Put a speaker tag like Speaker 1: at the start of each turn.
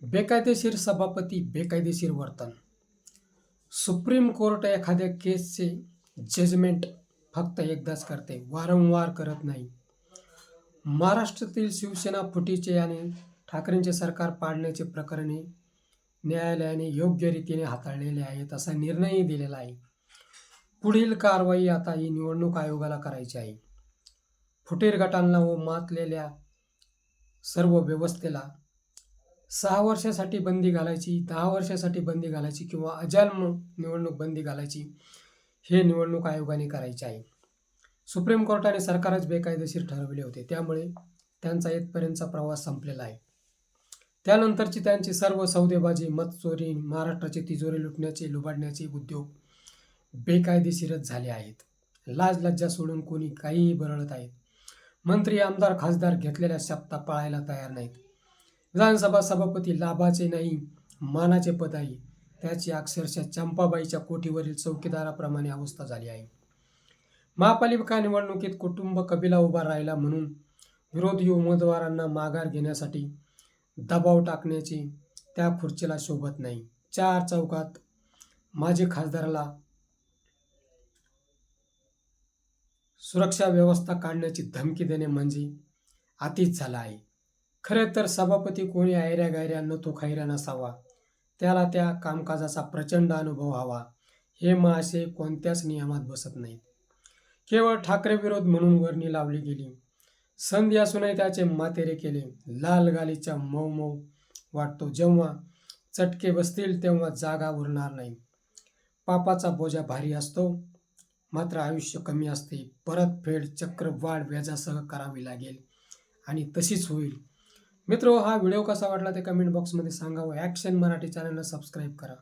Speaker 1: बेकायदेशीर सभापती, बेकायदेशीर वर्तन. सुप्रीम कोर्ट एखाद्या केसचे जजमेंट फक्त एकदाच करते, वारंवार करत नाही. महाराष्ट्रातील शिवसेना फुटीचे आणि ठाकरेंचे सरकार पाडण्याचे प्रकरणे न्यायालयाने योग्य रीतीने हाताळलेले आहेत, असा निर्णयही दिलेला आहे. पुढील कारवाई आता ही निवडणूक आयोगाला करायची आहे. फुटीर गटांना व मातलेल्या सर्व व्यवस्थेला 6 वर्षासाठी बंदी घालायची, 10 वर्षासाठी बंदी घालायची किंवा अजाल्म निवडणूक बंदी घालायची, हे निवडणूक आयोगाने करायचे आहे. सुप्रीम कोर्टाने सरकारच बेकायदेशीर ठरवले होते, त्यामुळे त्यांचा इथपर्यंतचा प्रवास संपलेला आहे. त्यानंतरची त्यांची सर्व सौदेबाजी, मतचोरी, महाराष्ट्राची तिजोरी लुबाडण्याचे उद्योग बेकायदेशीरच झाले आहेत. लाज लज्जा सोडून कोणी काहीही बरळत आहेत. मंत्री, आमदार, खासदार घेतलेल्या शपथा पाळायला तयार नाहीत. विधानसभा सभापती लाभाचे नाही, मानाचे पद आहे. त्याची अक्षरशः चंपाबाईच्या कोठीवरील चौकीदाराप्रमाणे अवस्था झाली आहे. महापालिका निवडणुकीत कुटुंब कबिला उभा राहिला म्हणून विरोधी उमेदवारांना माघार घेण्यासाठी दबाव टाकण्याची त्या खुर्चीला शोभत नाही. 4 चौकात माजी खासदाराला सुरक्षा व्यवस्था काढण्याची धमकी देणे म्हणजे अतिच झाला आहे. खरे तर सभापती कोणी ऐऱ्या गैऱ्या नतो खैऱ्या नसावा, त्याला त्या कामकाजाचा प्रचंड अनुभव हवा. हे असे कोणत्याच नियमात बसत नाहीत. केवळ ठाकरे विरोध म्हणून वर्णी लावली गेली. संधी असूनही त्याचे मातेरे केले. लाल गालीच्या मऊ मऊ वाटतो. जेव्हा चटके बसतील तेव्हा जागा उरणार नाही. पापाचा बोजा भारी असतो, मात्र आयुष्य कमी असते. परतफेड चक्रवाढ व्याजासह करावी लागेल आणि तशीच होईल. मित्रो, हा व्हिडिओ कसा वाटला ते कमेंट बॉक्समध्ये सांगा व ॲक्शन मराठी चॅनलला सबस्क्राईब करा.